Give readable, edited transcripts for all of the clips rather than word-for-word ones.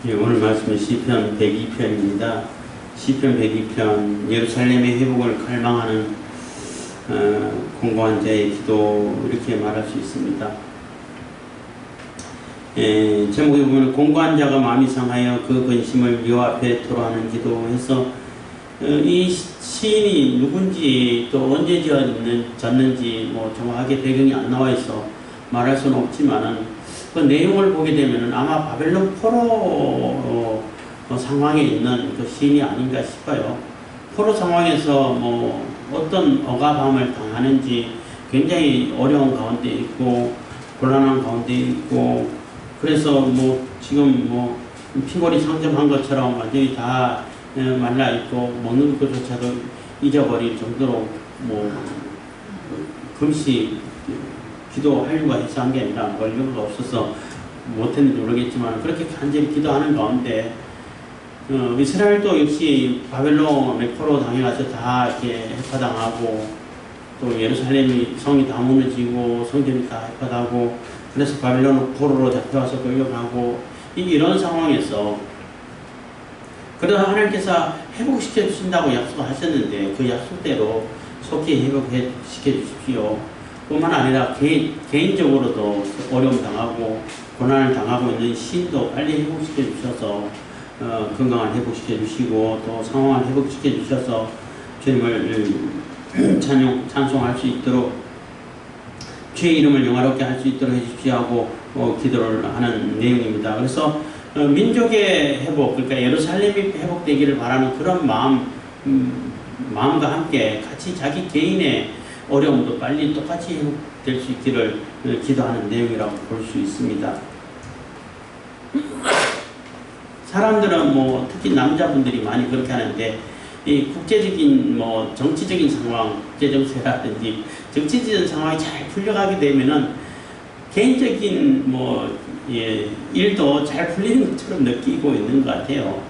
예, 오늘 말씀은 시편 102편입니다. 시편 102편, 예루살렘의 회복을 갈망하는 공고한 자의 기도, 이렇게 말할 수 있습니다. 제목에 보면 공고한 자가 마음이 상하여 그 근심을 여호와 앞에 토로하는 기도해서 이 시인이 누군지 또 언제 지었는지 정확하게 배경이 안 나와 있어 말할 수는 없지만은 그 내용을 보게 되면 아마 바벨론 포로 상황에 있는 그 시인이 아닌가 싶어요. 포로 상황에서 어떤 억압함을 당하는지 굉장히 어려운 가운데 있고 곤란한 가운데 있고, 그래서 지금 피골이 상접한 것처럼 완전히 다 말라 있고 먹는 것조차도 잊어버릴 정도로 금시 기도하려고 해서 한 게 아니라 여유가 없어서 못했는지 모르겠지만 그렇게 간절히 기도하는 가운데 이스라엘도 역시 바벨론의 포로 당해가서 다 이렇게 해파당하고 또 예루살렘이 성이 다 무너지고 성전이 다 해파당하고 그래서 바벨론 포로로 잡혀와서 끌려가고 이런 상황에서 그래도 하나님께서 회복시켜 주신다고 약속하셨는데 그 약속대로 속히 회복시켜 주십시오. 뿐만 아니라 개인적으로도 어려움 당하고 고난을 당하고 있는 시인도 빨리 회복시켜 주셔서 건강을 회복시켜 주시고 또 상황을 회복시켜 주셔서 주님을 찬송할 수 있도록 주의 이름을 영화롭게 할 수 있도록 해주십시오 하고 기도를 하는 내용입니다. 그래서 민족의 회복, 그러니까 예루살렘이 회복되기를 바라는 그런 마음과 함께 같이 자기 개인의 어려움도 빨리 똑같이 회복될 수 있기를 기도하는 내용이라고 볼 수 있습니다. 사람들은 특히 남자분들이 많이 그렇게 하는데 이 국제적인 정치적인 상황, 국제정세라든지 정치적인 상황이 잘 풀려가게 되면은 개인적인 일도 잘 풀리는 것처럼 느끼고 있는 것 같아요.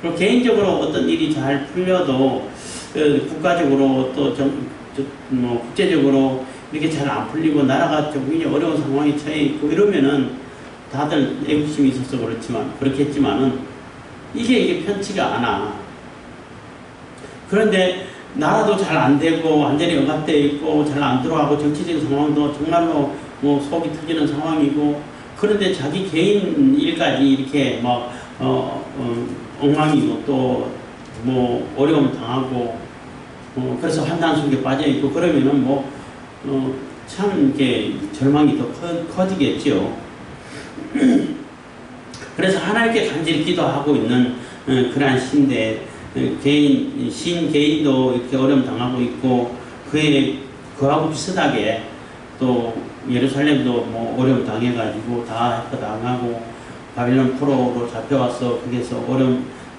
그리고 개인적으로 어떤 일이 잘 풀려도 국가적으로 또 국제적으로 이렇게 잘 안 풀리고 나라가 좀 굉장히 어려운 상황에 처해 있고 이러면은 다들 애국심이 있어서 그렇겠지만은 이게 편치가 않아. 그런데 나라도 잘 안 되고 완전히 억압되어 있고 잘 안 들어가고 정치적인 상황도 정말로 속이 터지는 상황이고, 그런데 자기 개인 일까지 이렇게 엉망이고 또 어려움을 당하고 그래서 한단 속에 빠져 있고 그러면은 참 이게 절망이 더 커지겠죠. 그래서 하나님께 간절히 기도하고 있는 그러한 시인데 시인 개인도 이렇게 어려움 당하고 있고 그하고 비슷하게 또 예루살렘도 어려움 당해가지고 다 해파당하고 바빌론 포로로 잡혀와서 거기서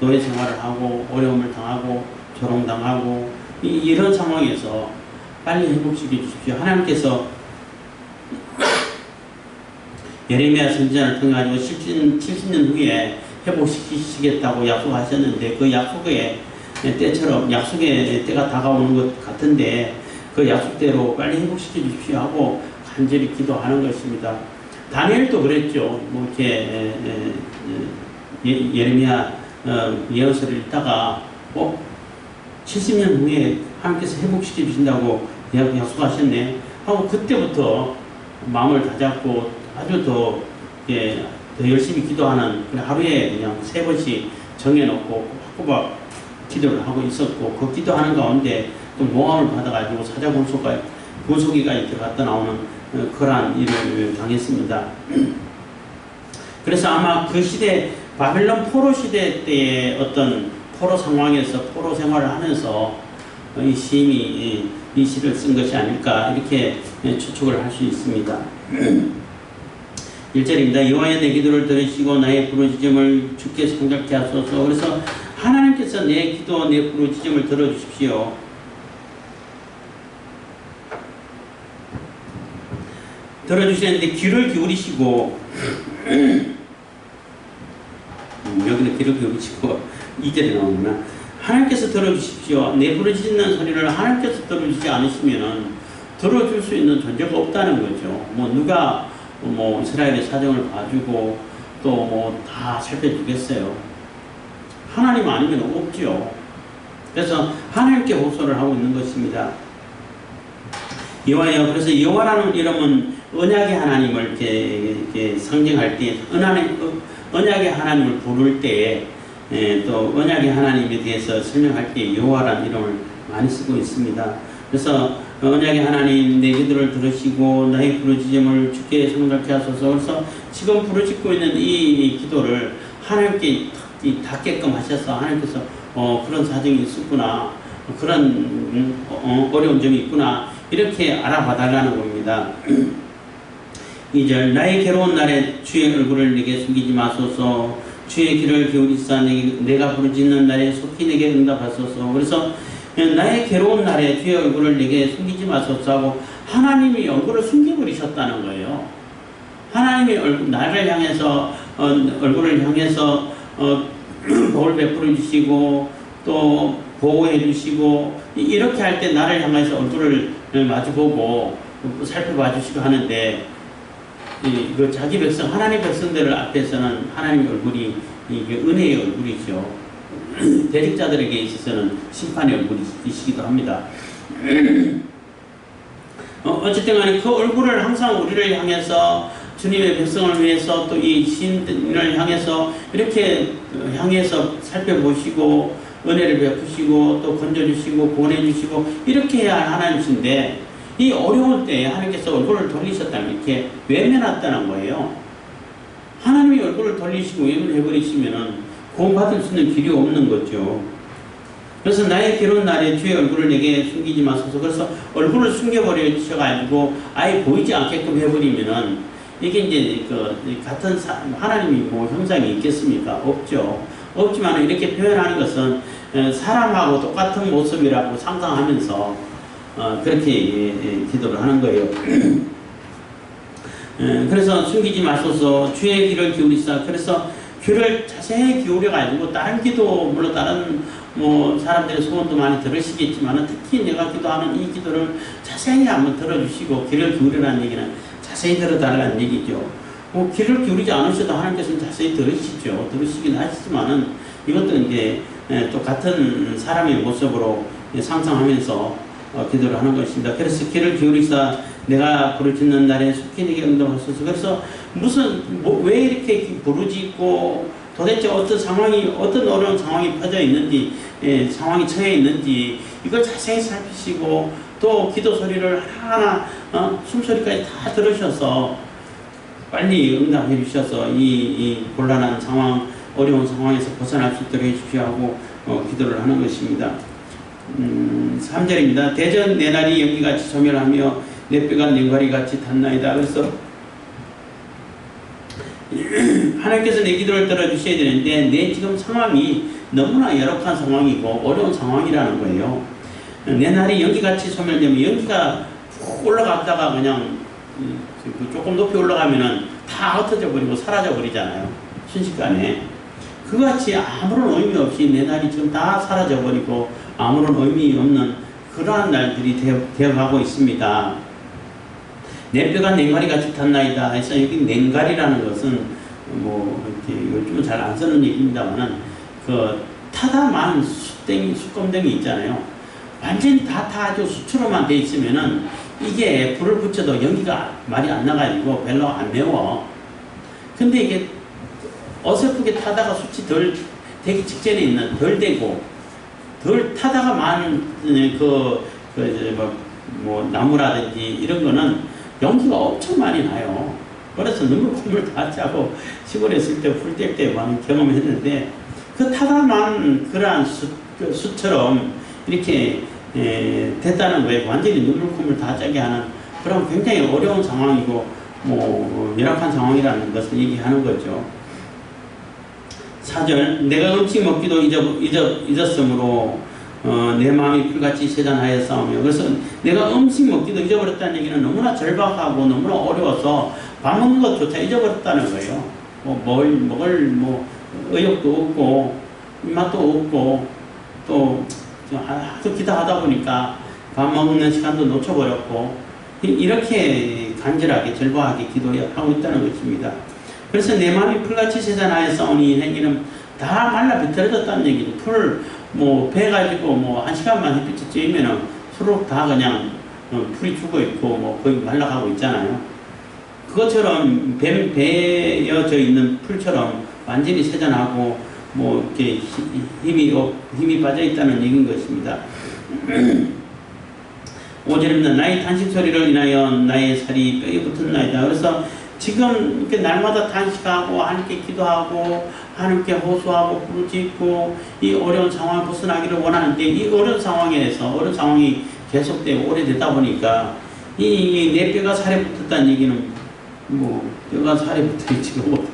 노예 생활을 하고 어려움을 당하고 조롱당하고 이런 상황에서 빨리 회복시켜 주십시오. 하나님께서 예레미야 선지자를 통해 가지고 70년 후에 회복시키시겠다고 약속하셨는데 그 약속의 때가 다가오는 것 같은데 그 약속대로 빨리 회복시켜 주십시오 하고 간절히 기도하는 것입니다. 다니엘도 그랬죠. 이렇게 예레미야 예언서를 읽다가 70년 후에 하나님께서 회복시켜 주신다고 약속하셨네 하고 그때부터 마음을 다잡고 아주 더 열심히 기도하는, 하루에 그냥 3번씩 정해놓고 꼬박꼬박 기도를 하고 있었고 그 기도하는 가운데 또 모함을 받아가지고 구속기까지 들어갔다 나오는 그러한 일을 당했습니다. 그래서 아마 그 시대 바벨론 포로 시대 때의 어떤 포로 상황에서 포로 생활을 하면서 이 시인이 이 시를 쓴 것이 아닐까 이렇게 추측을 할 수 있습니다. 1절입니다. 여호와여 내 기도를 들으시고 나의 부르짖음을 주께 성결케 하소서. 그래서 하나님께서 내 기도 내 부르짖음을 들어주십시오. 들어주시는데 귀를 기울이시고 여기는 귀를 기울이시고 2절에 나오구나. 하나님께서 들어주십시오. 내 부르짖는 소리를 하나님께서 들어주지 않으시면은 들어줄 수 있는 존재가 없다는 거죠. 누가 이스라엘의 사정을 봐주고 또 뭐 다 살펴주겠어요. 하나님 아니면 없죠. 그래서 하나님께 호소를 하고 있는 것입니다. 여호와여, 그래서 여호와라는 이름은 언약의 하나님을 이렇게 상징할 때, 언약의 하나님을 부를 때, 또 언약의 하나님에 대해서 설명할 때 여호와라는 이름을 많이 쓰고 있습니다. 그래서 언약의 하나님, 내 기도를 들으시고 나의 부르짖음을 주께 성달케 하소서. 그래서 지금 부르짖고 있는 이 기도를 하나님께 닿게끔 하셔서 하나님께서 그런 사정이 있었구나, 그런 어려운 점이 있구나, 이렇게 알아봐 달라는 겁니다. 2절, 나의 괴로운 날에 주의 얼굴을 내게 숨기지 마소서. 주의 귀를 기울이사 내가 부르짖는 날에 속히 내게 응답하소서. 그래서 나의 괴로운 날에 주의 얼굴을 내게 숨기지 마소서 하고 하나님이 얼굴을 숨겨버리셨다는 거예요. 하나님이 나를 향해서 얼굴을 향해서 복을 베풀어 주시고 또 보호해 주시고 이렇게 할 때 나를 향해서 얼굴을 마주보고 살펴봐 주시고 하는데, 그 자기 백성, 하나님의 백성들 앞에서는 하나님의 얼굴이 이게 은혜의 얼굴이죠. 대적자들에게 있어서는 심판의 얼굴이시기도 합니다. 어쨌든 간에 그 얼굴을 항상 우리를 향해서, 주님의 백성을 위해서, 또 이 시인을 향해서 이렇게 향해서 살펴보시고 은혜를 베푸시고 또 건져주시고 보내주시고 이렇게 해야 할 하나님이신데, 이 어려울 때 하나님께서 얼굴을 돌리셨다면 이렇게 외면했다는 거예요. 하나님이 얼굴을 돌리시고 외면해버리시면은 구원받을 수 있는 길이 없는 거죠. 그래서 나의 괴로운 날에 주의 얼굴을 내게 숨기지 마소서. 그래서 얼굴을 숨겨버리셔가지고 아예 보이지 않게끔 해버리면은 이게 이제 같은 하나님이 뭐 형상이 있겠습니까? 없죠. 없지만 이렇게 표현하는 것은 사람하고 똑같은 모습이라고 상상하면서 그렇게 기도를 하는 거예요. 그래서 숨기지 마소서. 주의 귀를 기울이사. 그래서 귀를 자세히 기울여가지고 다른 기도, 물론 다른 뭐 사람들의 소원도 많이 들으시겠지만 특히 내가 기도하는 이 기도를 자세히 한번 들어주시고 귀를 기울이라는 얘기는 자세히 들어달라는 얘기죠. 뭐 귀를 기울이지 않으셔도 하나님께서는 자세히 들으시죠. 들으시긴 하시지만은 이것도 이제 또 같은 사람의 모습으로 상상하면서 기도를 하는 것입니다. 그래서 귀를 기울이사 내가 부르짖는 날에 속히 내게 응답하소서. 그래서 왜 이렇게 부르짖고 도대체 어떤 상황이, 어떤 어려운 상황이 퍼져 있는지, 상황이 처해 있는지 이걸 자세히 살피시고 또 기도 소리를 하나하나 숨소리까지 다 들으셔서 빨리 응답해 주셔서 이 곤란한 상황, 어려운 상황에서 벗어날 수 있도록 해주시오 하고 기도를 하는 것입니다. 3절입니다. 대전 내 날이 연기같이 소멸하며 내 뼈가 냉과리같이 닿나이다. 그래서 하나님께서 내 기도를 들어주셔야 되는데 내 지금 상황이 너무나 열악한 상황이고 어려운 상황이라는 거예요. 내 날이 연기같이 소멸되면, 연기가 푹 올라갔다가 그냥 조금 높이 올라가면은 다 흩어져 버리고 사라져 버리잖아요. 순식간에. 그같이 아무런 의미 없이 내 날이 지금 다 사라져 버리고 아무런 의미 없는 그러한 날들이 되어가고 있습니다. 내 뼈가 냉가리같이 탔나이다 해서 여기 냉가리라는 것은 뭐 이렇게 요즘은 잘 안 쓰는 얘기입니다만은 그 타다만 숯검댕이 있잖아요. 완전히 다 타가지고 숯으로만 돼 있으면은 이게 불을 붙여도 연기가 많이 안 나가지고 별로 안 매워. 근데 이게 어설프게 타다가 숯이 덜 되기 직전에 있는, 덜 되고 덜 타다가 많은 뭐 나무라든지 이런 거는 연기가 엄청 많이 나요. 그래서 눈물 콧물 다 짜고 시골에 있을 때 풀 뗄 때 많이 경험했는데, 그 타다만 그러한 숯처럼 이렇게 됐다는 거예요. 완전히 눈물 콧물 다 짜게 하는 그런 굉장히 어려운 상황이고 뭐 열악한 상황이라는 것을 얘기하는 거죠. 4절, 내가 음식 먹기도 잊었으므로 내 마음이 풀같이 세잔하여 싸우며. 그래서 내가 음식 먹기도 잊어버렸다는 얘기는 너무나 절박하고 너무나 어려워서 밥 먹는 것조차 잊어버렸다는 거예요. 뭘 먹을 의욕도 없고 입맛도 없고 또 하도 기도하다 보니까 밥 먹는 시간도 놓쳐버렸고 이렇게 간절하게 절박하게 기도하고 있다는 것입니다. 그래서 내 마음이 풀같이 세잔하에 싸우니 행기는 다 말라 비틀어졌다는 얘기죠. 풀을 뭐 베가지고 뭐 1시간만 햇빛에 쬐면은 수록 다 그냥 풀이 죽어 있고 뭐 거의 말라가고 있잖아요. 그것처럼 베어져 있는 풀처럼 완전히 세잔하고 뭐 이렇게 힘이 빠져 있다는 얘기인 것입니다. 5절입니다. 나의 탄식 소리를 인하여 나의 살이 뼈에 붙었나이다. 그래서 지금 이렇게 날마다 탄식하고 하나님께 기도하고 하나님께 호소하고 부르짖고 이 어려운 상황을 벗어나기를 원하는데 이 어려운 상황에서 어려운 상황이 계속되고 오래되다 보니까 이 내 뼈가 살에 붙었다는 얘기는 뭐 뼈가 살에 붙어있지 뭐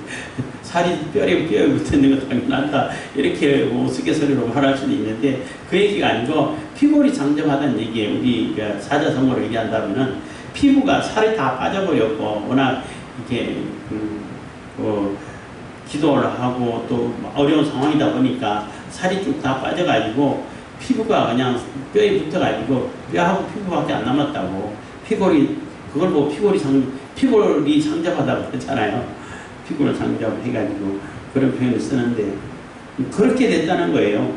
살이 뼈에 붙어있는 거 당연하다 이렇게 뭐 우스갯소리로 말할 수도 있는데 그 얘기가 아니고 피골이 장점하다는 얘기예요. 우리 사자성어로 얘기한다면은 피부가 살이 다 빠져버렸고 워낙 이렇게 기도를 하고 또 어려운 상황이다 보니까 살이 쭉 다 빠져가지고 피부가 그냥 뼈에 붙어가지고 뼈하고 피부밖에 안 남았다고 피골이 그걸 보고 피골이 상접하다고 그랬잖아요. 피골을 상접해가지고 그런 표현을 쓰는데 그렇게 됐다는 거예요.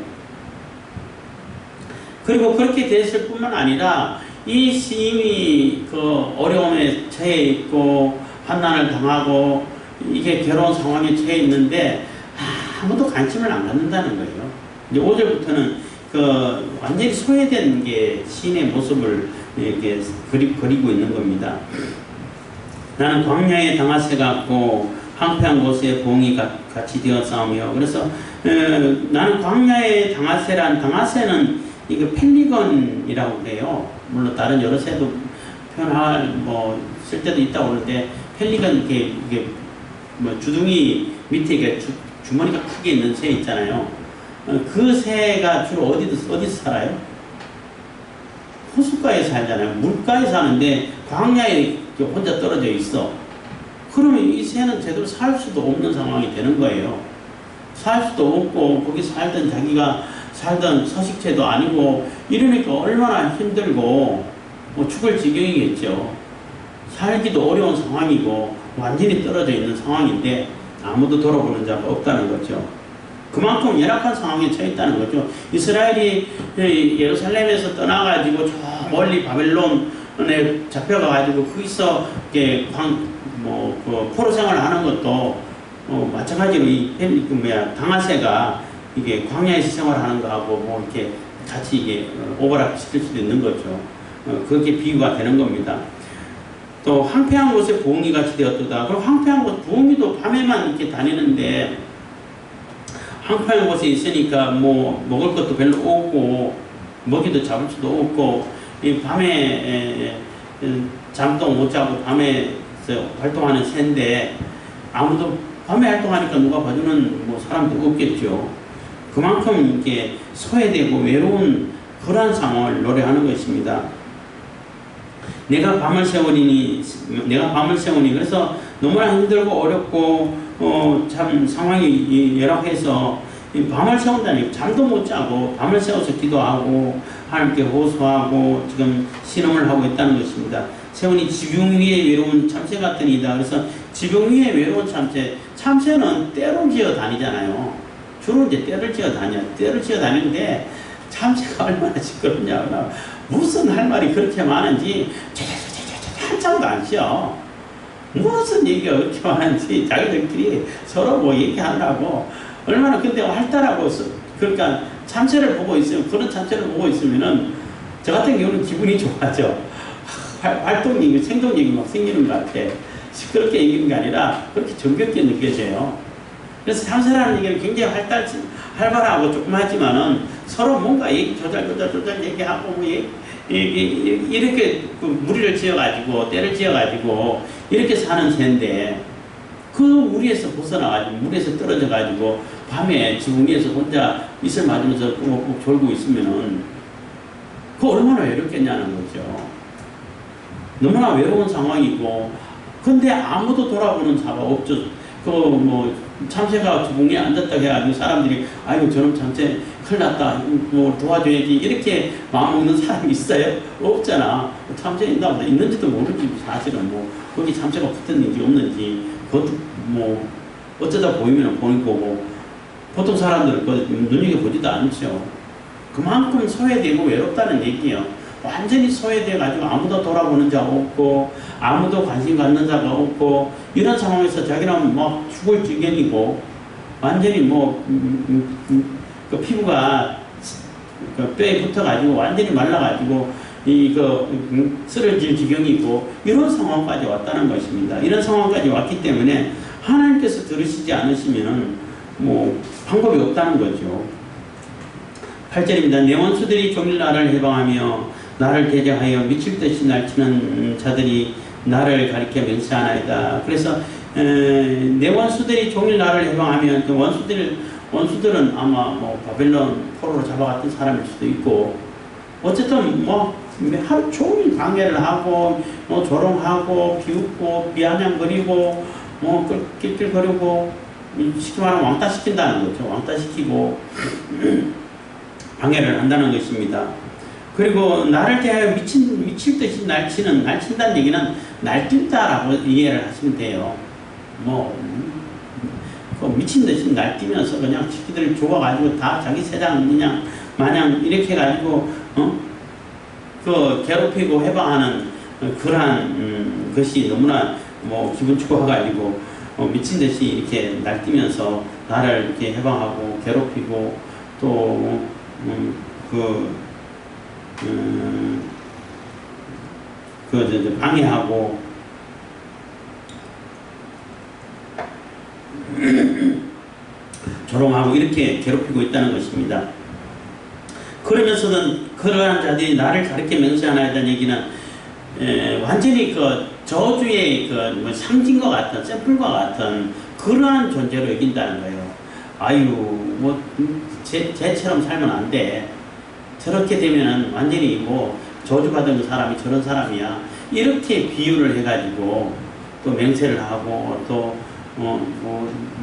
그리고 그렇게 됐을 뿐만 아니라 이 시인이 그 어려움에 처해 있고 환난을 당하고 이게 괴로운 상황에 처해 있는데 아무도 관심을 안 갖는다는 거예요. 이제 5절부터는 그 완전히 소외된 게 시인의 모습을 이렇게 그리고 있는 겁니다. 나는 광야의 당아새 같고 황폐한 곳에 봉이 같이 되었사오며 그래서 나는 광야의 당아새는 이게 펠리건이라고 그래요. 물론 다른 여러 새도 표현할 쓸 때도 있다고 그러는데 펠리건 이게 뭐 주둥이 밑에 이게 주머니가 크게 있는 새 있잖아요. 그 새가 주로 어디서 살아요? 호숫가에 살잖아요. 물가에 사는데 광야에 혼자 떨어져 있어. 그러면 이 새는 제대로 살 수도 없는 상황이 되는 거예요. 살 수도 없고 거기 자기가 살던 서식체도 아니고 이러니까 얼마나 힘들고 죽을 지경이겠죠. 살기도 어려운 상황이고 완전히 떨어져 있는 상황인데 아무도 돌아보는 자가 없다는 거죠. 그만큼 열악한 상황에 처해 있다는 거죠. 이스라엘이 예루살렘에서 떠나가지고 저 멀리 바벨론에 잡혀가가지고 거기서 포로 생활을 하는 것도 마찬가지로 당아새가 이게 광야에서 생활하는 거하고 이렇게 같이 이게 오버랩 시킬 수도 있는 거죠. 그렇게 비유가 되는 겁니다. 또 황폐한 곳에 부엉이 같이 되었도다. 그럼 황폐한 곳 부엉이도 밤에만 이렇게 다니는데 황폐한 곳에 있으니까 먹을 것도 별로 없고 먹이도 잡을 수도 없고 이 밤에 잠도 못 자고 밤에 활동하는 새인데 아무도 밤에 활동하니까 누가 봐주는 사람도 없겠죠. 그만큼 이게 소외되고 외로운 그러한 상황을 노래하는 것입니다. 내가 밤을 세우니 그래서 너무나 힘들고 어렵고 참 상황이 열악해서 밤을 세운다니 잠도 못 자고 밤을 새워서 기도하고 하나님께 호소하고 지금 신음을 하고 있다는 것입니다. 세운이 지붕 위에 외로운 참새 같은 이다. 그래서 지붕 위에 외로운 참새는 떼를 지어 다니잖아요. 주로 이제 떼를 지어 다니는데 참새가 얼마나 시끄럽냐. 무슨 할 말이 그렇게 많은지 한참도 안 쉬어. 무슨 얘기가 그렇게 많은지 자기들끼리 서로 얘기하느라고 얼마나 근데 활달하고 그러니까 참새를 보고 있으면 그런 참새를 보고 있으면은 저 같은 경우는 기분이 좋아져. 활동력이 생존력이 막 생기는 것 같아. 시끄럽게 얘기하는 게 아니라 그렇게 정겹게 느껴져요. 그래서 참새라는 얘기는 굉장히 활발하고 조그마하지만은 서로 뭔가 조절 얘기하고 이렇게 무리를 지어가지고 떼를 지어가지고 이렇게 사는 새인데 그 무리에서 벗어나가지고 물에서 떨어져가지고 밤에 지붕 위에서 혼자 이슬 맞으면서 꾹꾹 졸고 있으면은 그 얼마나 외롭겠냐는 거죠. 너무나 외로운 상황이고 근데 아무도 돌아보는 자가 없죠. 참새가 지붕 위에 앉았다고 해가지고 사람들이 아이고 저놈 참새 큰일 났다 도와줘야지 이렇게 마음먹는 사람이 있어요? 없잖아. 참새 있는지도 모르지 사실은 거기 참새가 붙었는지 없는지 그것도 뭐 어쩌다 보이면 보는 거고 보통 사람들은 눈여겨보지도 않죠. 그만큼 소외되고 외롭다는 얘기예요. 완전히 소외돼가지고 아무도 돌아보는 자가 없고 아무도 관심 갖는 자가 없고 이런 상황에서 자기는 뭐 죽을 지경이고 완전히 뭐 그 피부가 그 뼈에 붙어가지고 완전히 말라가지고 쓰러질 지경이고 이런 상황까지 왔다는 것입니다. 이런 상황까지 왔기 때문에 하나님께서 들으시지 않으시면 뭐 방법이 없다는 거죠. 8절입니다. 내 원수들이 종일 나를 해방하며 나를 대적하여 미칠 듯이 날치는 자들이 나를 가리켜 맹세하나이다. 그래서 내 원수들이 종일 나를 해방하면 그 원수들은 아마 뭐 바벨론 포로로 잡아갔던 사람일 수도 있고 어쨌든 뭐 하루 종일 방해를 하고 뭐 조롱하고 비웃고 비아냥거리고 뭐 낄낄거리고 쉽게 말하면 왕따시킨다는 거죠. 왕따시키고 방해를 한다는 것입니다. 그리고 나를 대하여 미칠 듯이 날친다는 얘기는 날뛴다라고 이해를 하시면 돼요. 미친 듯이 날뛰면서 그냥 새끼들을 죽어가지고 다 자기 세상 그냥 마냥 이렇게 해가지고 그 괴롭히고 해방하는 그러한 것이 너무나 뭐 기분 좋아가지고 미친 듯이 이렇게 날뛰면서 나를 이렇게 해방하고 괴롭히고 또 방해하고 조롱하고 이렇게 괴롭히고 있다는 것입니다. 그러면서는 그러한 자들이 나를 가르쳐 맹세하나이다는 얘기는 완전히 그 저주의 뭐 상징과 같은 샘플과 같은 그러한 존재로 여긴다는 거예요. 아유 뭐 쟤처럼 살면 안 돼. 저렇게 되면 완전히 뭐 저주받은 사람이 저런 사람이야. 이렇게 비유를 해가지고 또 맹세를 하고 또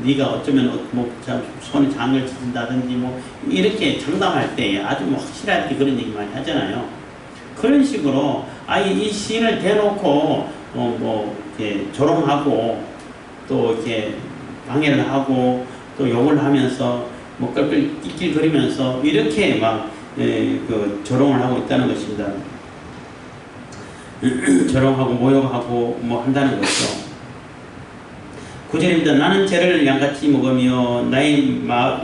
네가 어쩌면 뭐 손에 장을 치신다든지 뭐 이렇게 장담할 때 아주 뭐 확실하게 그런 얘기 많이 하잖아요. 그런 식으로 아예 이 시인을 대놓고 이렇게 조롱하고 또 이렇게 방해를 하고 또 욕을 하면서 뭐 끌끌 낄낄거리면서 이렇게 막 조롱을 하고 있다는 것입니다. 조롱하고 모욕하고 뭐 한다는 거죠. 9절입니다. 나는 쟤를 양같이 먹으며 나의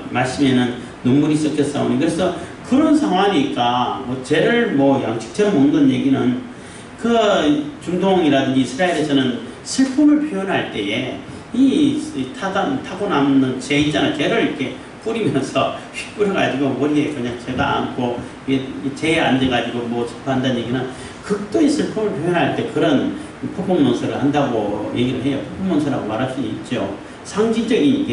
마심에는 눈물이 섞였사오니. 그래서 그런 상황이니까 뭐 쟤를 뭐 양식처럼 먹는 얘기는 그 중동이라든지 이스라엘에서는 슬픔을 표현할 때에 타고 남는 재 있잖아. 쟤를 이렇게 뿌리면서 휙 뿌려가지고 머리에 그냥 제가 안고 재에 앉아가지고 뭐 슬퍼한다는 얘기는 극도의 슬픔을 표현할 때 그런 퍼포먼스를 한다고 얘기를 해요. 퍼포먼스라고 말할 수 있죠. 상징적인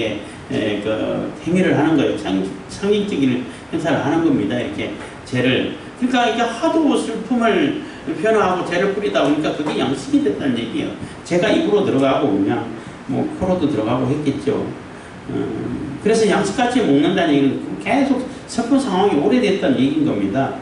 그 행위를 하는 거예요. 상징적인 행사를 하는 겁니다. 이렇게 재를. 그러니까 이게 하도 슬픔을 표현하고 재를 뿌리다 보니까 그게 양식이 됐다는 얘기예요. 재가 입으로 들어가고 그냥 뭐 코로도 들어가고 했겠죠. 그래서 양식같이 먹는다는 얘기는 계속 슬픈 상황이 오래됐다는 얘기인 겁니다.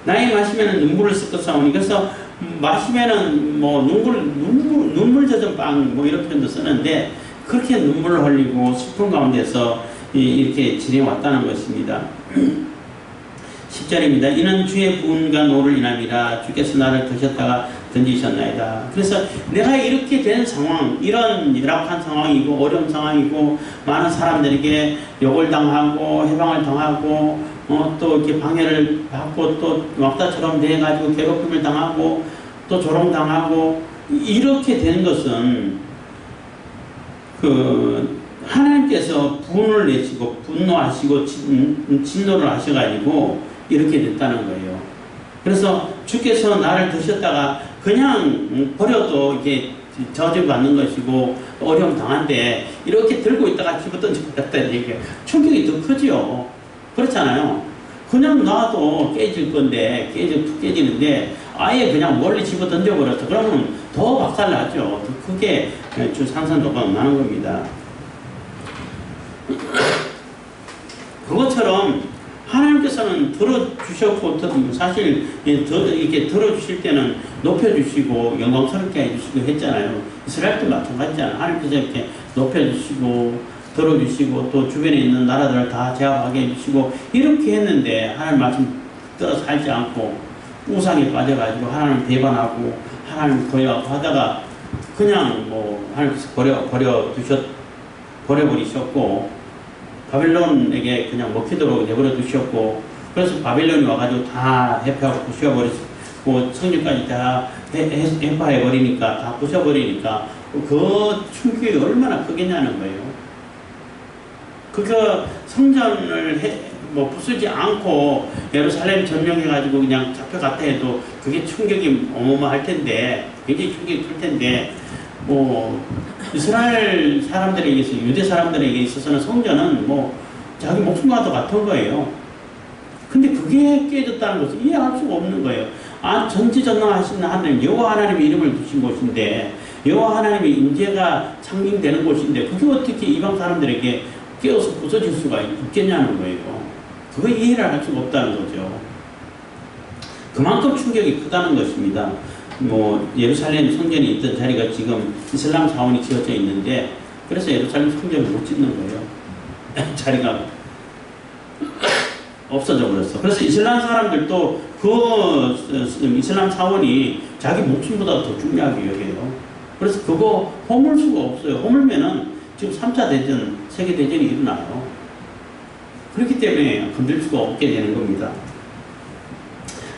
나이 마시면은 눈물을 섞어싸우니. 그래서 마시면은 뭐 눈물 젖은 빵 뭐 이런 표현도 쓰는데 그렇게 눈물을 흘리고 슬픈 가운데서 이렇게 지내왔다는 것입니다. 10절입니다. 이는 주의 분과 노를 인함이라 주께서 나를 드셨다가 던지셨나이다. 그래서 내가 이렇게 된 상황, 이런 열악한 상황이고 어려운 상황이고 많은 사람들에게 욕을 당하고 해방을 당하고 또 이렇게 방해를 받고 또 왕따처럼 돼가지고 괴롭힘을 당하고 또 조롱당하고 이렇게 되는 것은 하나님께서 분을 내시고 분노하시고 진노를 하셔가지고 이렇게 됐다는 거예요. 그래서 주께서 나를 드셨다가 그냥 버려도 이게 저주받는 것이고 어려움 당한데 이렇게 들고 있다가 집어던졌다는 얘기예요. 충격이 더 크죠. 그렇잖아요. 그냥 놔도 깨질 건데 깨지는데 아예 그냥 멀리 집어던져버렸어. 그러면 더 박살나죠. 더 크게 산산조각 나는 겁니다. 그것처럼 하나님께서 하나님께서는 들어주셨고, 사실 이렇게 들어주실 때는 높여주시고 영광스럽게 해주시고 했잖아요. 이스라엘도 마찬가지잖아요. 하나님께서 이렇게 높여주시고 들어주시고 또 주변에 있는 나라들을 다 제압하게 해주시고 이렇게 했는데 하나님 말씀 따라 살지 않고 우상에 빠져가지고 하나님 배반하고 하나님 거역하다가 그냥 뭐 하나님께서 버려버리셨고 바빌론에게 그냥 먹히도록 내버려 두셨고 그래서 바빌론이 와가지고 다 해파하고 부셔버리고 성전까지 다 해파해버리니까 다 부셔버리니까 그 충격이 얼마나 크겠냐는 거예요. 그거 성전을 부수지 않고 예루살렘 점령해가지고 그냥 잡혀갔다 해도 그게 충격이 어마어마할 텐데 굉장히 충격이 클 텐데 이스라엘 사람들에게 있어서 유대 사람들에게 있어서는 성전은 자기 목숨과도 같은 거예요. 근데 그게 깨졌다는 것을 이해할 수가 없는 거예요. 전지전능하신 하나님 여호와 하나님의 이름을 두신 곳인데 여호와 하나님의 임재가 상징되는 곳인데 그게 어떻게 이방 사람들에게 깨어서 부서질 수가 있겠냐는 거예요. 그거 이해를 할 수가 없다는 거죠. 그만큼 충격이 크다는 것입니다. 예루살렘 성전이 있던 자리가 지금 이슬람 사원이 지어져 있는데 그래서 예루살렘 성전을 못 짓는 거예요. 자리가 없어져 버렸어. 그래서 이슬람 사람들도 그 이슬람 사원이 자기 목숨보다 더 중요하게 여겨요. 그래서 그거 허물 수가 없어요. 허물면은 지금 3차 대전, 세계대전이 일어나요. 그렇기 때문에 건들 수가 없게 되는 겁니다.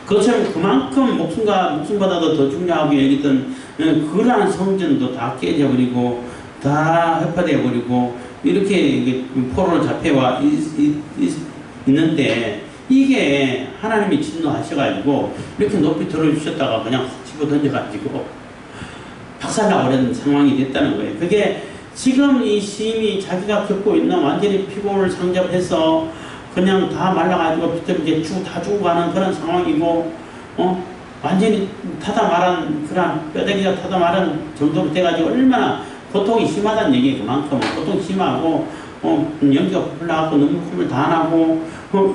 그것처럼 그만큼 목숨보다도 더 중요하게 여기던 그러한 성전도 다 깨져버리고 다 해파되어버리고 이렇게 포로로 잡혀와 있는데 이게 하나님이 진노하셔가지고 이렇게 높이 들어주셨다가 그냥 집어 던져가지고 박살나버리는 상황이 됐다는 거예요. 그게 지금 이 시인이 자기가 겪고 있는 완전히 피곤을 상접해서 그냥 다 말라가지고 비틀게 다 죽어가는 그런 상황이고, 완전히 타다 말한, 그런 뼈대기가 타다 말한 정도로 돼가지고 얼마나 고통이 심하다는 얘기예요. 그만큼 고통이 심하고, 연기가 흘러가고 눈물 다 나고,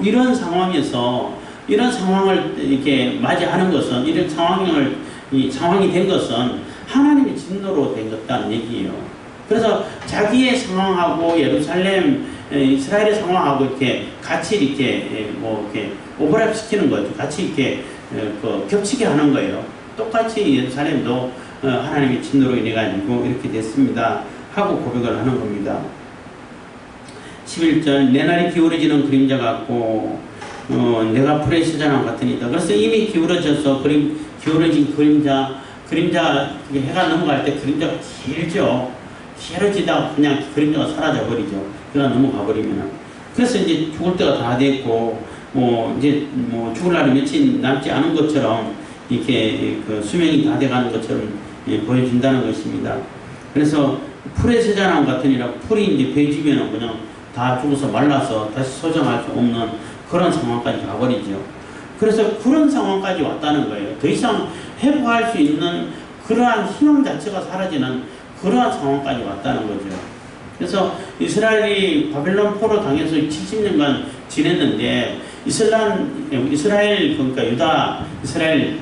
이런 상황에서, 이런 상황을 이렇게 맞이하는 것은, 이런 상황이 된 것은 하나님의 진노로 된 것다는 얘기예요. 그래서 자기의 상황하고 예루살렘, 이스라엘의 상황하고 이렇게 같이 이렇게 오버랩 시키는 거죠. 같이 이렇게 겹치게 하는 거예요. 똑같이 예루살렘도 하나님의 진노로 인해 가지고 이렇게 됐습니다. 하고 고백을 하는 겁니다. 11절 내 날이 기울어지는 그림자 같고 내가 풀의 시전함 같으니까. 그래서 이미 기울어져서 기울어진 그림자 해가 넘어갈 때 그림자가 길죠. 길어지다가 그냥 그림자가 사라져 버리죠. 그가 넘어가 버리면은. 그래서 이제 죽을 때가 다 됐고, 죽을 날이 며칠 남지 않은 것처럼, 이렇게 수명이 다 돼가는 것처럼 보여진다는 것입니다. 그래서 풀의 세자나무 같으니라 풀이 이제 베어지면은 그냥 다 죽어서 말라서 다시 소정할 수 없는 그런 상황까지 가버리죠. 그래서 그런 상황까지 왔다는 거예요. 더 이상 회복할 수 있는 그러한 희망 자체가 사라지는 그러한 상황까지 왔다는 거죠. 그래서 이스라엘이 바벨론 포로 당해서 70년간 지냈는데 이스라엘 그러니까 이스라엘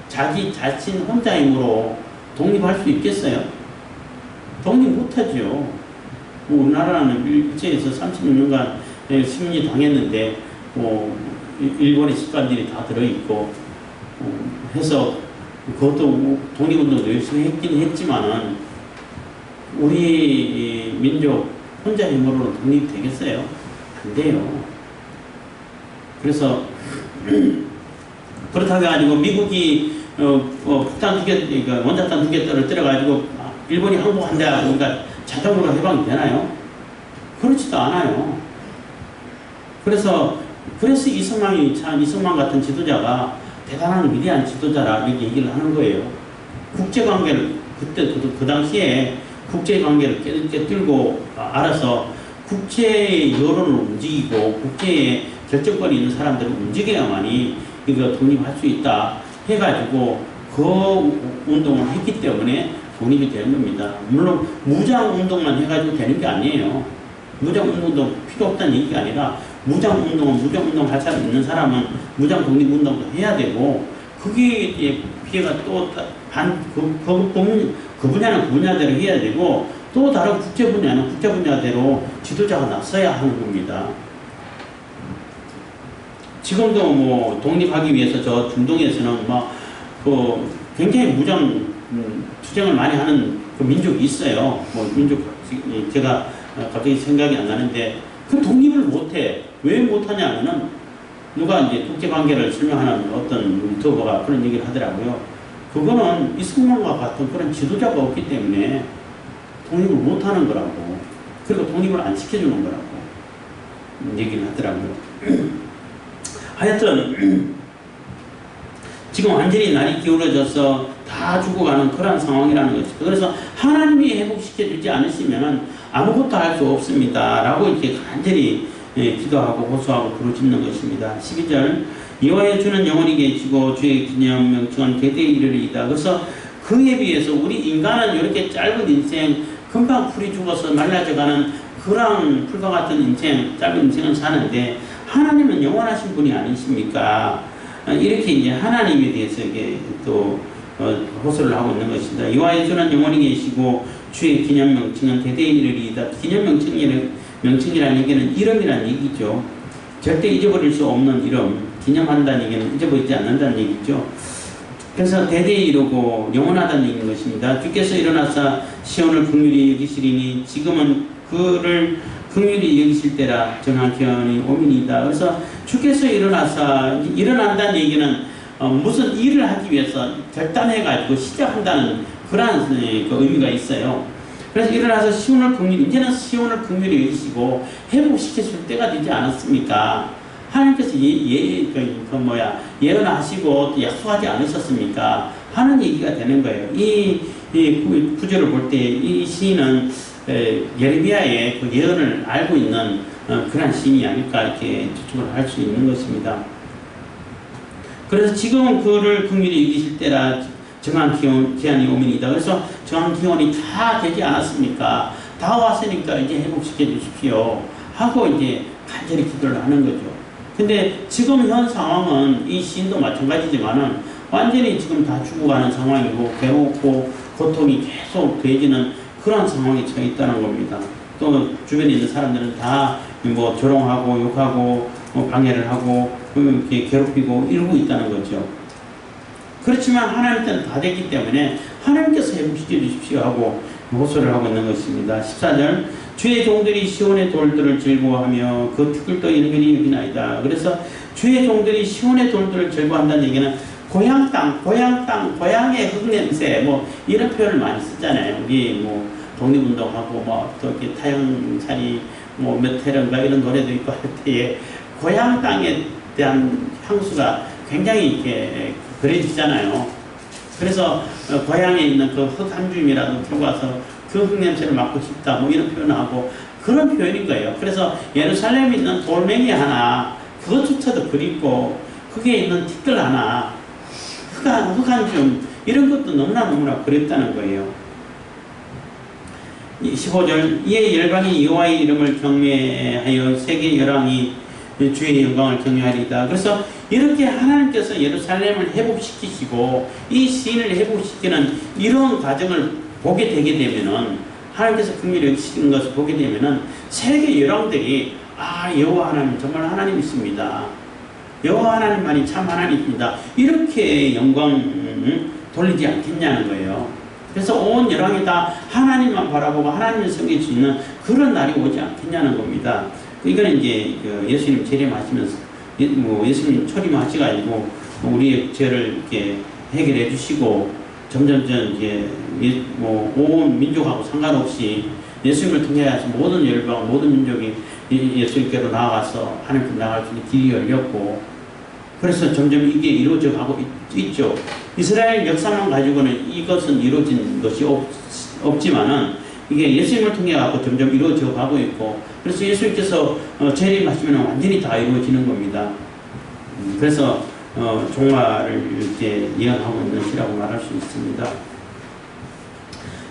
자기 자신 혼자 힘으로 독립할 수 있겠어요? 독립 못하죠. 우리나라는 일제에서 36년간 식민지 당했는데 일본의 습관들이 다 들어있고 해서 그것도 독립운동도 열심히 했긴 했지만은 우리 민족 혼자 힘으로는 독립이 되겠어요? 안 돼요. 그래서 그렇다고 해가지고 미국이 폭탄 2개, 그러니까 원자탄 2개 때려가지고 일본이 항복한다 그러니까 자동으로 해방이 되나요? 그렇지도 않아요. 그래서 이승만 같은 지도자가 대단한 위대한 지도자라 이렇게 얘기를 하는 거예요. 국제관계를 그때 그 당시에 국제관계를 깨뜨리고 알아서 국제 여론을 움직이고 국제에 결정권이 있는 사람들을 움직여야만이 이거 독립할 수 있다 해가지고 그 운동을 했기 때문에 독립이 되는 겁니다. 물론 무장 운동만 해가지고 되는 게 아니에요. 무장 운동도 필요 없다는 얘기가 아니라 무장운동 할 사람 있는 사람은 무장 독립운동도 해야 되고, 그게 피해가 또 그 분야는 그 분야대로 해야 되고, 또 다른 국제 분야는 국제 분야대로 지도자가 나서야 하는 겁니다. 지금도 뭐 독립하기 위해서 저 중동에서는 막 굉장히 투쟁을 많이 하는 그 민족이 있어요. 뭐 민족 제가 갑자기 생각이 안 나는데 그 독립을 못해. 왜 못하냐면은 누가 이제 국제관계를 설명하는 어떤 유튜버가 그런 얘기를 하더라고요. 그거는 이승만과 같은 그런 지도자가 없기 때문에 독립을 못하는 거라고. 그리고 독립을 안 시켜주는 거라고 얘기를 하더라고요. 하여튼 지금 완전히 날이 기울어져서 다 죽어가는 그런 상황이라는 것이죠. 그래서 하나님이 회복시켜주지 않으시면 아무것도 할 수 없습니다. 라고 이렇게 간절히 기도하고 호소하고 부르짖는 것입니다. 12절 여호와의 주는 영원히 계시고 주의 기념 명칭은 대대에 이르리이다. 그래서 그에 비해서 우리 인간은 이렇게 짧은 인생 금방 풀이 죽어서 말라져가는 그런 풀과 같은 인생, 짧은 인생을 사는데 하나님은 영원하신 분이 아니십니까? 이렇게 이제 하나님에 대해서 이게 또 호소를 하고 있는 것입니다. 여호와의 주는 영원히 계시고 주의 기념 명칭은 대대에 이르리이다. 기념 명칭이라는 얘기는 이름이라는 얘기죠. 절대 잊어버릴 수 없는 이름, 기념한다는 얘기는 잊어버리지 않는다는 얘기죠. 그래서 대대에 이르고 영원하다는 얘기인 것입니다. 주께서 일어나사 시온을 긍휼히 여기시리니 지금은 그를 긍휼히 여기실 때라 정한 기한이 오민이다. 그래서 주께서 일어난다는 얘기는 무슨 일을 하기 위해서 결단해가지고 시작한다는 그런 그 의미가 있어요. 그래서 일어나서 이제는 시온을 긍휼히 여기시고 회복시키실 때가 되지 않았습니까? 하나님께서 예언하시고 또 약속하지 않으셨습니까? 하는 얘기가 되는 거예요. 이 구절을 볼 때 이 시인은 예레미야의 그 예언을 알고 있는 그런 시인이 아닐까 이렇게 추측을 할 수 있는 것입니다. 그래서 지금은 그를 긍휼히 여기실 때라 정한 기한이 오민이다. 그래서 정한 기한이 다 되지 않았습니까? 다 왔으니까 이제 회복시켜 주십시오 하고 이제 간절히 기도를 하는 거죠. 근데 지금 현 상황은 이 시인도 마찬가지지만은 완전히 지금 다 죽어가는 상황이고 괴롭고 고통이 계속 더해지는 그런 상황에 처해 있다는 겁니다. 또 주변에 있는 사람들은 다 뭐 조롱하고 욕하고 방해를 하고 이렇게 괴롭히고 이러고 있다는 거죠. 그렇지만 하나님께는 다 됐기 때문에 하나님께서 회복시켜 주십시오 하고 호소를 하고 있는 것입니다. 14절 주의 종들이 시온의 돌들을 즐거워하며 그 티끌도 은근히 여기나이다. 그래서 주의 종들이 시온의 돌들을 즐거워한다는 얘기는 고향 땅, 고향의 흙냄새 뭐 이런 표현을 많이 쓰잖아요. 우리 뭐 독립운동하고 뭐 또 이렇게 타영살이 뭐 메테른가 이런 노래도 있고 할 때에 고향 땅에 대한 향수가 굉장히 이렇게 그려지잖아요. 그래서 고향에 있는 그 흙 한 줌이라도 들고 와서 그 흙냄새를 맡고 싶다 뭐 이런 표현하고 그런 표현인 거예요. 그래서 예루살렘에 있는 돌멩이 하나 그것조차도 그립고 거기에 있는 티끌 하나 흙 한 줌 이런 것도 너무나 그립다는 거예요. 15절 이에 열방이 여호와의 이름을 경외하여 세계 열왕이 주의 영광을 경외하리이다. 그래서 이렇게 하나님께서 예루살렘을 회복시키시고 이 시인을 회복시키는 이런 과정을 보게 되게 되면은 하나님께서 긍휼히 여기시는 것을 보게 되면은 세계 열왕들이 여호와 하나님 정말 하나님이십니다. 여호와 하나님만이 참 하나님입니다. 이렇게 영광 돌리지 않겠냐는 거예요. 그래서 온 열왕이 다 하나님만 바라보고 하나님을 섬길 수 있는 그런 날이 오지 않겠냐는 겁니다. 이거는 이제 예수님 재림하시면서 예수님 초림하셔가지고 우리의 죄를 이렇게 해결해 주시고 점점 이제 온 민족하고 상관없이 예수님을 통해 모든 열방 모든 민족이 예수님께로 나아가서 하나님께 나아갈 수 있는 길이 열렸고 그래서 점점 이게 이루어져 가고 있죠. 이스라엘 역사만 가지고는 이것은 이루어진 것이 없지만은 이게 예수님을 통해 갖고 점점 이루어져 가고 있고 그래서 예수님께서 재림하시면 완전히 다 이루어지는 겁니다. 그래서 종말을 이렇게 예언하고 있는 시라고 말할 수 있습니다.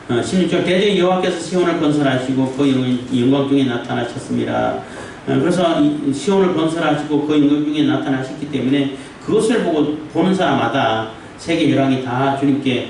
16절 대저 여호와께서 시온을 건설하시고 그 영광 중에 나타나셨습니다. 그래서 시온을 건설하시고 그 임금 중에 나타나셨기 때문에 그것을 보는 사람마다 세계 열왕이 다 주님께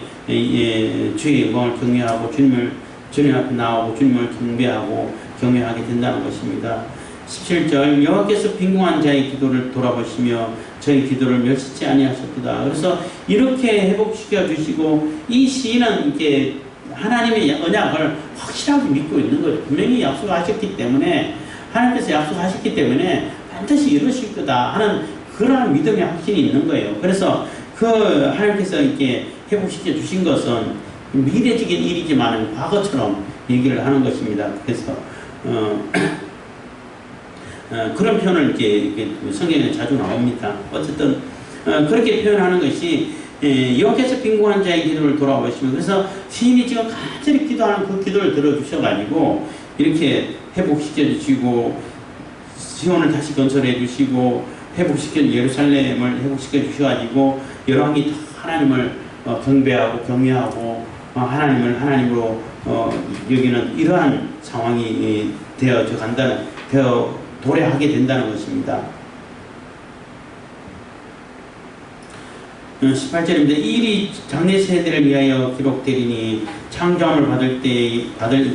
주의 영광을 경외하고 주님 앞에 나오고 주님을 경배하고 경외하게 된다는 것입니다. 17절 여호와께서 빈궁한 자의 기도를 돌아보시며 저희 기도를 멸시치 아니하셨도다. 그래서 이렇게 회복시켜 주시고 이 시인은 이렇게 하나님의 언약을 확실하게 믿고 있는 거예요. 분명히 약속하셨기 때문에 하나님께서 약속하셨기 때문에 반드시 이루실 거다 하는 그러한 믿음의 확신이 있는 거예요. 그래서 그 하나님께서 이렇게 회복시켜 주신 것은 미래적인 일이지만 과거처럼 얘기를 하는 것입니다. 그래서 그런 표현을 이렇게 성경에 자주 나옵니다. 어쨌든 그렇게 표현하는 것이 여호와께서 빈궁한 자의 기도를 돌아보시면 그래서 시인이 지금 간절히 기도하는 그 기도를 들어주셔가지고 이렇게 회복시켜 주시고 시온을 다시 건설해 주시고 회복시켜 예루살렘을 회복시켜 주셔가지고 열왕이 하나님을 경배하고 경외하고 하나님을 하나님으로 여기는 이러한 상황이 되어 도래하게 된다는 것입니다. 18절입니다. 이 일이 장래 세대를 위하여 기록되리니 창조함을 받을 이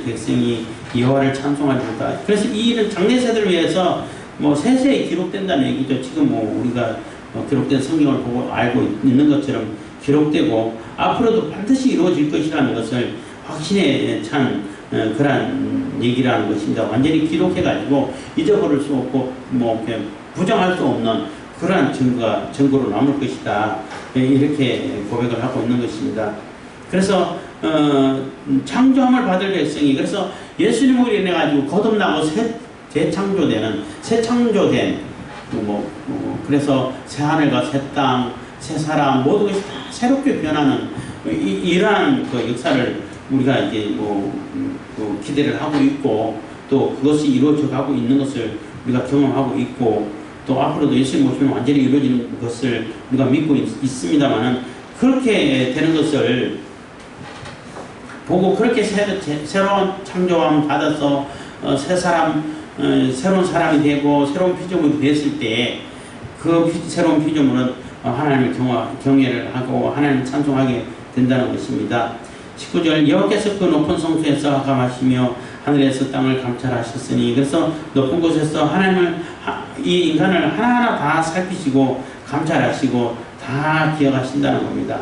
백성이 여호와를 찬송하리로다. 그래서 이 일은 장래 세대를 위해서 세세히 기록된다는 얘기죠. 지금 우리가 기록된 성경을 보고 알고 있는 것처럼 기록되고 앞으로도 반드시 이루어질 것이라는 것을 확신에 찬 그러한 얘기라는 것입니다. 완전히 기록해가지고 잊어버릴 수 없고 부정할 수 없는 그러한 증거로 남을 것이다. 이렇게 고백을 하고 있는 것입니다. 그래서 창조함을 받을 백성이 그래서 예수님으로 인해 가지고 거듭나고 재창조되는 새 창조된 그래서 새 하늘과 새 땅, 새 사람 모든 것이 다 새롭게 변하는 이러한 그 역사를 우리가 이제 기대를 하고 있고 또 그것이 이루어져 가고 있는 것을 우리가 경험하고 있고 또 앞으로도 예수님 오시면 완전히 이루어지는 것을 우리가 믿고 있습니다만은 그렇게 되는 것을 보고 그렇게 새로운 창조함 받아서 새로운 사람이 되고 새로운 피조물이 됐을 때 그 새로운 피조물은 하나님을 경외를 하고 하나님을 찬송하게 된다는 것입니다. 19절 여호와께서 그 높은 성소에서 감하시며 하늘에서 땅을 감찰하셨으니 그래서 높은 곳에서 하나님을 이 인간을 하나하나 다 살피시고 감찰하시고 다 기억하신다는 겁니다.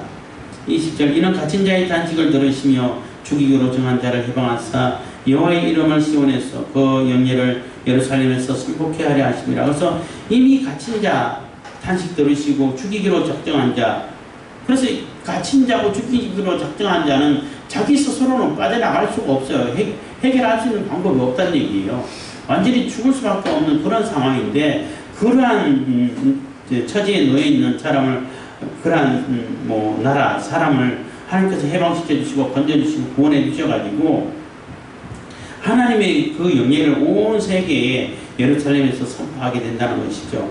20절 이는 갇힌 자의 단식을 들으시며 죽이기로 정한 자를 해방하사 여호와의 이름을 시온에서 그 영예를 예루살렘에서 승복케 하려 하심이라. 그래서 이미 갇힌 자 단식 들으시고 죽이기로 작정한 자 그래서 갇힌 자고 죽이기로 작정한 자는 자기 스스로는 빠져나갈 수가 없어요. 해결할 수 있는 방법이 없다는 얘기예요. 완전히 죽을 수밖에 없는 그런 상황인데 그러한 처지에 놓여 있는 사람을 그러한 나라 사람을 하나님께서 해방시켜 주시고 건져 주시고 구원해 주셔가지고 하나님의 그 영예를 온 세계에 예루살렘에서 선포하게 된다는 것이죠.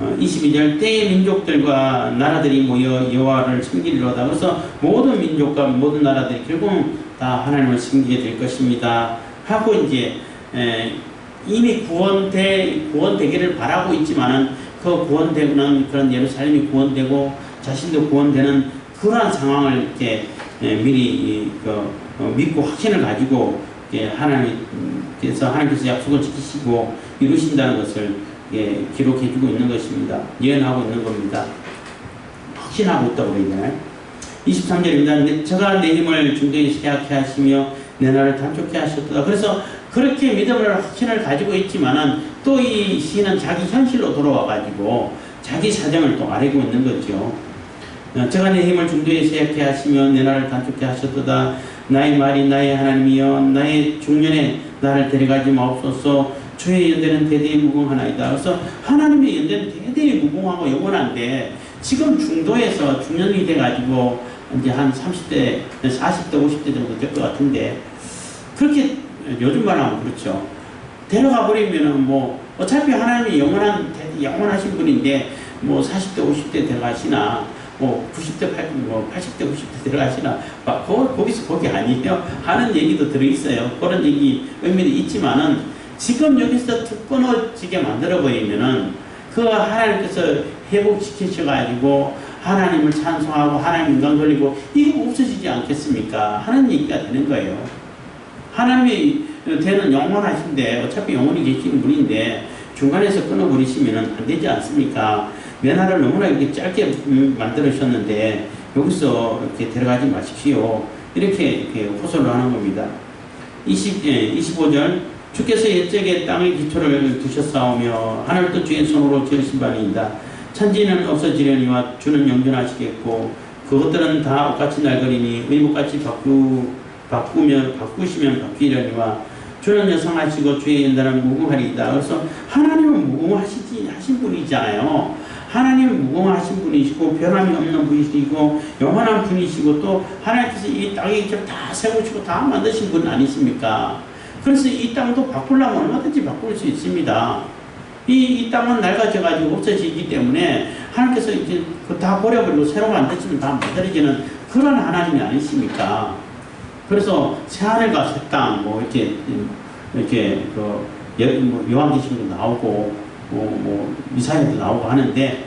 22절 때의 민족들과 나라들이 모여 여호와를 섬기리로다. 그래서 모든 민족과 모든 나라들이 결국은 다 하나님을 섬기게 될 것입니다. 하고 이제 이미 구원되기를 바라고 있지만은 그 구원되는 그런 예루살렘이 구원되고 자신도 구원되는 그러한 상황을 이렇게 미리 믿고 확신을 가지고 하나님께서 약속을 지키시고 이루신다는 것을 기록해주고 있는 것입니다. 예언하고 있는 겁니다. 확신하고 있다고 그러잖아요. 23절입니다. 저가 내 힘을 중도에 쇠약해 하시며 내 나를 단축해 하셨다. 그래서 그렇게 믿음을 확신을 가지고 있지만은 또 이 시는 자기 현실로 돌아와가지고 자기 사정을 또 아뢰고 있는 거죠. 저가 내 힘을 중도에 쇠약해 하시며 내 나를 단축해 하셨도다. 나의 말이 나의 하나님이여 나의 중년에 나를 데려가지 마옵소서. 주의 연대는 대대히 무궁하나이다. 그래서 하나님의 연대는 대대히 무궁하고 영원한데 지금 중도에서 중년이 돼가지고 이제 한 30대, 40대, 50대 정도 될 것 같은데 그렇게 요즘 말하면 그렇죠. 데려가 버리면은 어차피 하나님이 영원하신 분인데 40대, 50대 데려가시나 90대, 80대, 90대 들어가시나 거기서 거기 아니에요 하는 얘기도 들어있어요. 그런 얘기 의미도 있지만은 지금 여기서 툭 끊어지게 만들어버리면은 그 하나님께서 회복시키셔가지고 하나님을 찬송하고 하나님 영광 돌리고 이거 없어지지 않겠습니까? 하는 얘기가 되는 거예요. 하나님이 되는 영원하신데 어차피 영원히 계시는 분인데 중간에서 끊어버리시면 안 되지 않습니까? 면화를 너무나 이렇게 짧게 만들으셨는데 여기서 이렇게 들어가지 마십시오. 이렇게 호소를 하는 겁니다. 25절 주께서 옛적에 땅의 기초를 두셨사오며 하늘도 주의 손으로 지으신 바니이다. 천지는 없어지려니와 주는 영존하시겠고 그것들은 다 옷같이 날거리니 의복같이 바꾸시면 바뀌려니와 주는 여성하시고 주의 연단은 무궁하리이다. 그래서 하나님은 무궁하신 분이잖아요. 하나님은 무궁하신 분이시고 변함이 없는 분이시고 영원한 분이시고 또 하나님께서 이 땅에 다 세우시고 다 만드신 분 아니십니까? 그래서 이 땅도 바꾸려면 얼마든지 바꿀 수 있습니다. 이 땅은 낡아져가지고 없어지기 때문에 하나님께서 이제 다 버려버리고 새로 만드시면 다 만들어지는 그런 하나님이 아니십니까? 그래서 새하늘과 새 땅, 뭐 이렇게 요한계시록도 나오고, 이사야도 나오고 하는데,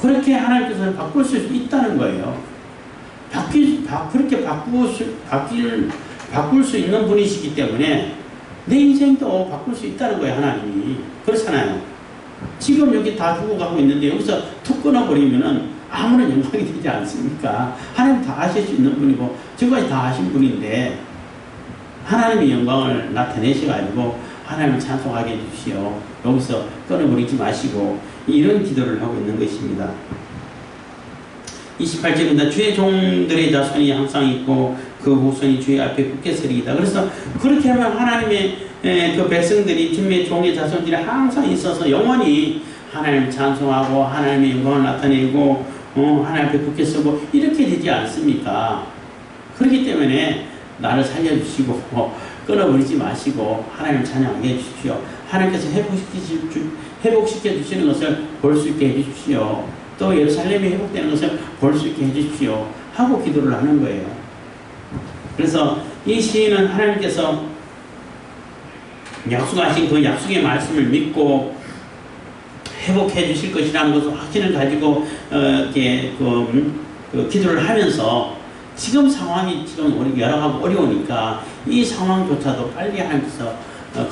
그렇게 하나님께서는 바꿀 수 있다는 거예요. 그렇게 바꿀 수 있는 분이시기 때문에, 내 인생도 바꿀 수 있다는 거예요, 하나님이. 그렇잖아요. 지금 여기 다 죽어가고 있는데, 여기서 툭 끊어버리면은, 아무런 영광이 되지 않습니까? 하나님 다 하실 수 있는 분이고 지금까지 다 하신 분인데 하나님의 영광을 나타내셔가지고 하나님을 찬송하게 해주시오. 여기서 끊어버리지 마시고 이런 기도를 하고 있는 것입니다. 28절입니다. 주의 종들의 자손이 항상 있고 그 후손이 주의 앞에 굳게 서리이다. 그래서 그렇게 하면 하나님의 그 백성들이 주의 종의 자손들이 항상 있어서 영원히 하나님을 찬송하고 하나님의 영광을 나타내고 하나님 앞에 굳게 서고 이렇게 되지 않습니까? 그렇기 때문에 나를 살려주시고 끊어버리지 마시고 하나님을 찬양하게 해주십시오. 하나님께서 회복시켜 주시는 것을 볼 수 있게 해주십시오. 또 예루살렘이 회복되는 것을 볼 수 있게 해주십시오. 하고 기도를 하는 거예요. 그래서 이 시인은 하나님께서 약속하신 그 약속의 말씀을 믿고 회복해 주실 것이라는 것을 확신을 가지고 기도를 하면서 지금 상황이 지금 여러 가지 어려우니까 이 상황조차도 빨리 하나님께서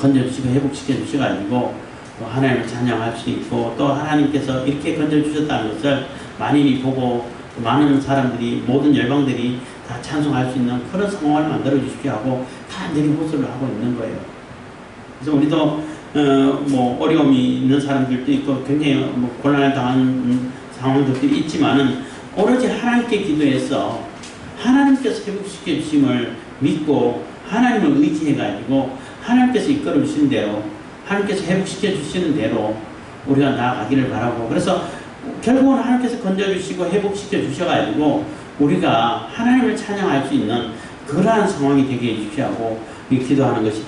건져주시고 회복시켜 주셔가지고 하나님을 찬양할 수 있고 또 하나님께서 이렇게 건져주셨다는 것을 만인이 보고 많은 사람들이 모든 열방들이 다 찬송할 수 있는 그런 상황을 만들어 주십시오 하고 다 늘 호소를 하고 있는 거예요. 그래서 우리도 어려움이 있는 사람들도 있고 굉장히 곤란을 당하는 상황들도 있지만은 오로지 하나님께 기도해서 하나님께서 회복시켜 주심을 믿고 하나님을 의지해가지고 하나님께서 이끌어 주신 대로 하나님께서 회복시켜 주시는 대로 우리가 나아가기를 바라고 그래서 결국은 하나님께서 건져주시고 회복시켜 주셔가지고 우리가 하나님을 찬양할 수 있는 그러한 상황이 되게 해주시고 하고 기도하는 것이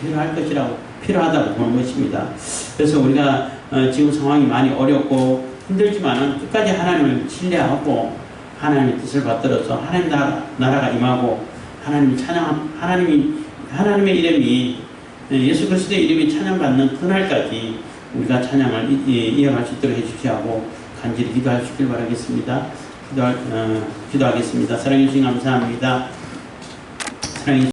필요하다고 보는 것입니다. 그래서 우리가 지금 상황이 많이 어렵고 힘들지만은 끝까지 하나님을 신뢰하고 하나님의 뜻을 받들어서 하나님 나라가 임하고 하나님의 이름이 예수 그리스도의 이름이 찬양받는 그날까지 우리가 찬양을 이어갈 수 있도록 해주시고 하고 간절히 기도하시길 바라겠습니다. 기도하겠습니다. 사랑해 주신 감사합니다. 사랑해